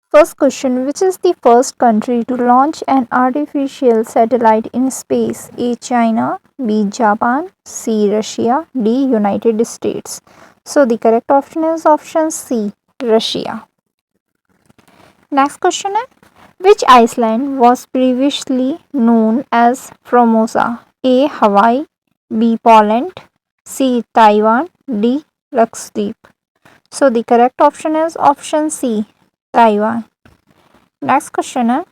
First question: which is the first country to launch an artificial satellite in space? A. China, B. Japan, C. Russia, D. United States. So the correct option is option C, Russia. Next question is: which island was previously known as Formosa? A. Hawaii, B. Poland, C. Taiwan, D. Lakshadweep. So the correct option is option C, Taiwan. Next question is: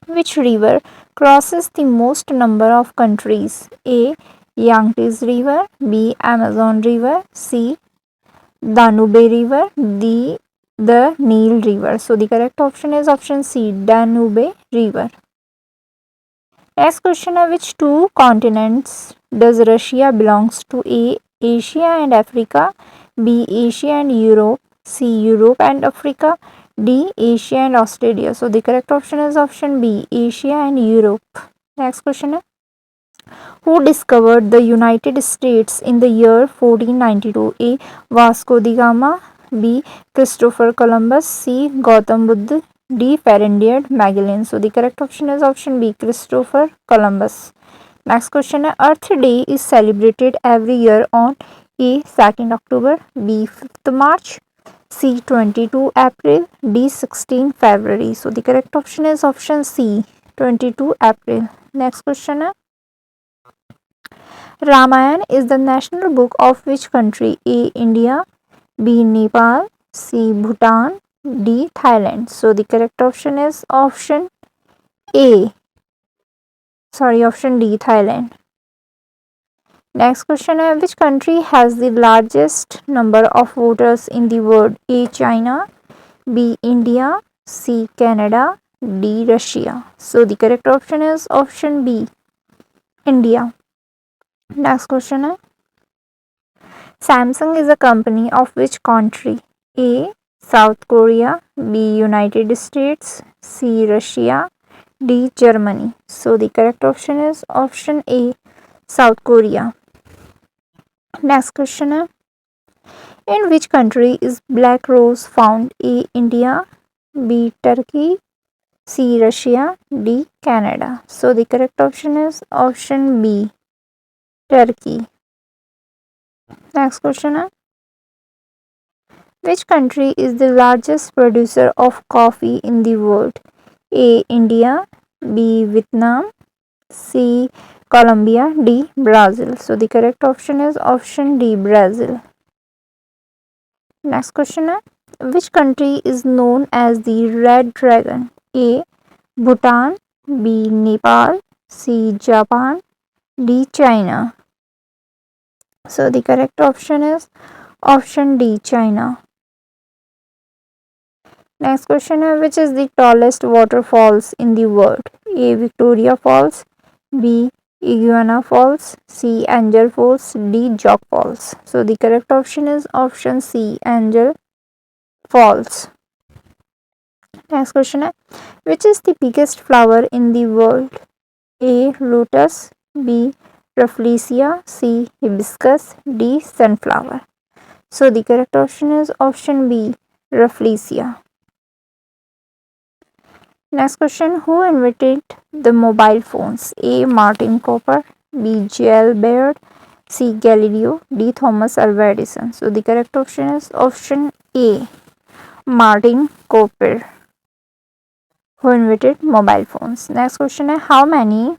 which river crosses the most number of countries? A. Yangtze River, B. Amazon River, C. Danube River, D. The Nile River. So the correct option is option C, Danube River. Next question is: which two continents does Russia belongs to? A. Asia and Africa, B. Asia and Europe, C. Europe and Africa, D. Asia and Australia. So the correct option is option B, Asia and Europe. Next question is: who discovered the United States in the year 1492? A. Vasco da Gama, B. Christopher Columbus, C. Gautam Buddha, D. Ferdinand Magellan. So the correct option is option B, Christopher Columbus. Next question is: Earth Day is celebrated every year on A. 2nd October, B. 5th March, C. 22 April, D. 16 February. So the correct option is option C, 22 April. Next question is: Ramayana is the national book of which country? A. India, B. Nepal, C. Bhutan, D. Thailand. So the correct option is option A. Option D, Thailand. Next question is: which country has the largest number of voters in the world? A. China, B. India, C. Canada, D. Russia. So the correct option is option B, India. Next question is: Samsung is a company of which country? A. South Korea, B. United States, C. Russia, D. Germany. So the correct option is option A, South Korea. Next question is: in which country is black rose found? A. India, B. Turkey, C. Russia, D. Canada. So the correct option is option B, Turkey. Next question is: which country is the largest producer of coffee in the world? A. India, B. Vietnam, C. Colombia, D. Brazil. So the correct option is option D, Brazil. Next question is: which country is known as the Red Dragon? A. Bhutan, B. Nepal, C. Japan, D. China. So the correct option is option D, China. Next question is: which is the tallest waterfalls in the world? A. Victoria Falls, B. Iguana Falls, C. Angel Falls, D. Jock Falls. So the correct option is option C, Angel Falls. Next question is: which is the biggest flower in the world? A. Lotus, B. Rafflesia, C. Hibiscus, D. Sunflower. So the correct option is option B, Rafflesia. Next question: who invented the mobile phones? A. Martin Cooper, B. J.L. Baird, C. Galileo, D. Thomas Alva Edison. So the correct option is option A, Martin Cooper, who invented mobile phones. Next question is: how many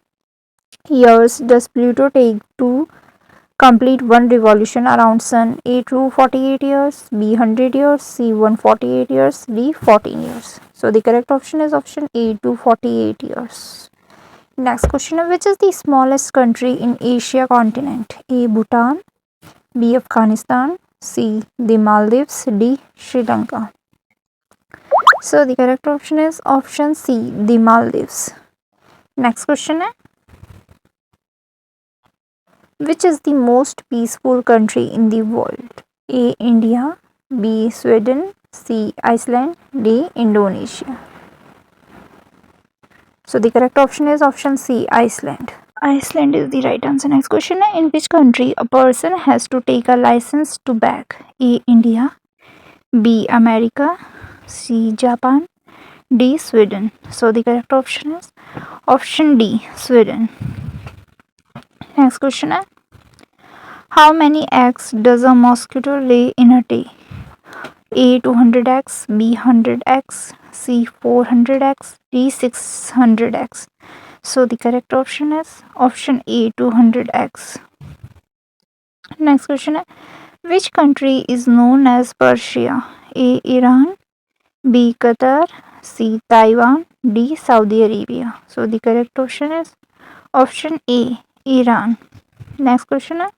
years does Pluto take to complete one revolution around Sun? A. 248 years, B. 100 years, C. 148 years, D. 14 years. So the correct option is option A, 248 years. Next question is: which is the smallest country in Asia continent? A. Bhutan, B. Afghanistan, C. The Maldives, D. Sri Lanka. So the correct option is option C, the Maldives. Next question is: which is the most peaceful country in the world? A. India, B. Sweden, C. Iceland, D. Indonesia. So the correct option is option C, Iceland. Iceland is the right answer. Next question: in which country a person has to take a license to bag? A. India, B. America, C. Japan, D. Sweden. So the correct option is option D. Sweden. Next question is, how many eggs does a mosquito lay in a day? A 200 eggs, B 100 eggs, C 400 eggs, D 600 eggs. So the correct option is option A 200 eggs. Next question is, which country is known as Persia? A. Iran, B. Qatar, C. Taiwan, D. Saudi Arabia. So the correct option is option A. Iran. Next question is,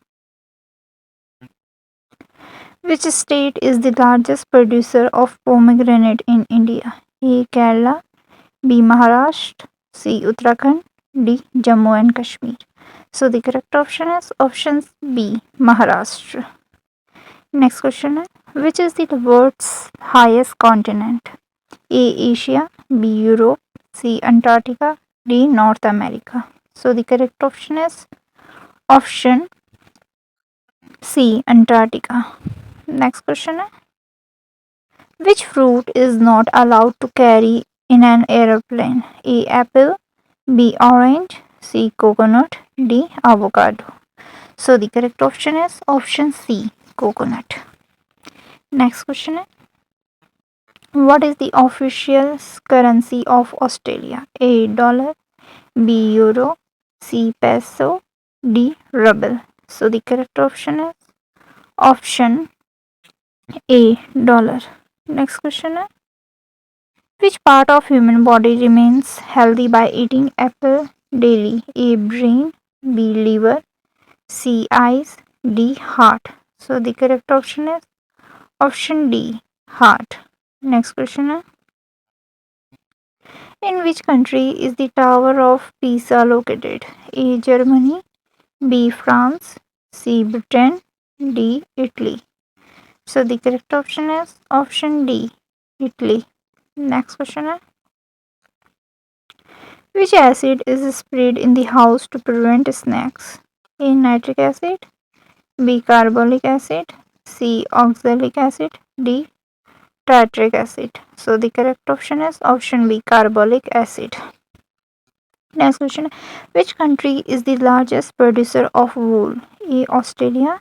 which state is the largest producer of pomegranate in India? A. Kerala, B. Maharashtra, C. Uttarakhand, D. Jammu and Kashmir. So the correct option is option B. Maharashtra. Next question is, which is the world's highest continent? A. Asia, B. Europe, C. Antarctica, D. North America. So the correct option is option C. Antarctica. Next question is, which fruit is not allowed to carry in an aeroplane? A. Apple, B. Orange, C. Coconut, D. Avocado. So the correct option is option C. Coconut. Next question is, what is the official currency of Australia? A. Dollar, B. Euro, C. Peso, D. Ruble. So the correct option is option A. Dollar. Next question is, which part of human body remains healthy by eating apple daily? A. Brain, B. Liver, C. Eyes, D. Heart. So the correct option is option D. Heart. Next question is, in which country is the Tower of Pisa located? A. Germany, B. France, C. Britain, D. Italy. So the correct option is option D. Italy. Next question is, which acid is sprayed in the house to prevent snakes? A. Nitric acid, B. Carbolic acid, C. Oxalic acid, D. Tartaric acid. So the correct option is option B. Carbolic acid. Next question, which country is the largest producer of wool? A. Australia,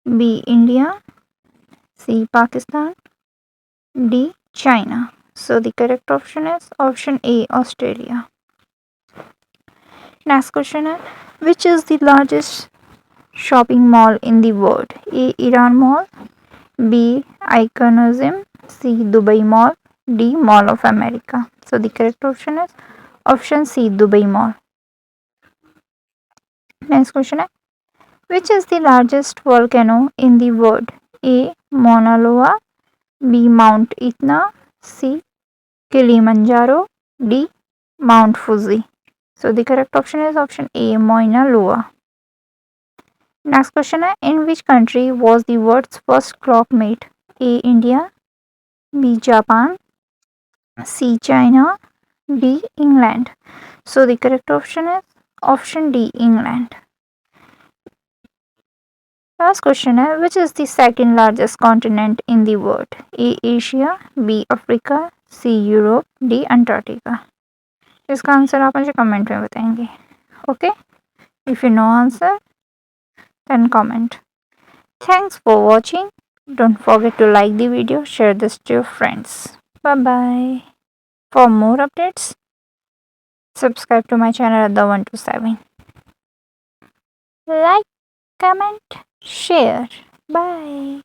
B. India, C. Pakistan, D. China. So the correct option is option A. Australia. Next question is, which is the largest shopping mall in the world? A. Iran Mall, B. Iconism, C. Dubai Mall, D. Mall of America. So the correct option is option C. Dubai Mall. Next question is, which is the largest volcano in the world? A. Mauna Loa, B. Mount Etna, C. Kilimanjaro, D. Mount Fuji. So the correct option is option A. Mauna Loa. Next question is, in which country was the world's first clock made? A. India, B. Japan, C. China, D. England. So the correct option is option D. England. Last question is, which is the second largest continent in the world? A. Asia, B. Africa, C. Europe, D. Antarctica. इसका answer आप मुझे comment में बताएंगे. Okay? If you know answer, then comment. Thanks for watching. Don't forget to like the video, share this to your friends. Bye bye. For more updates, subscribe to my channel at the 127. Like, comment, share. Bye.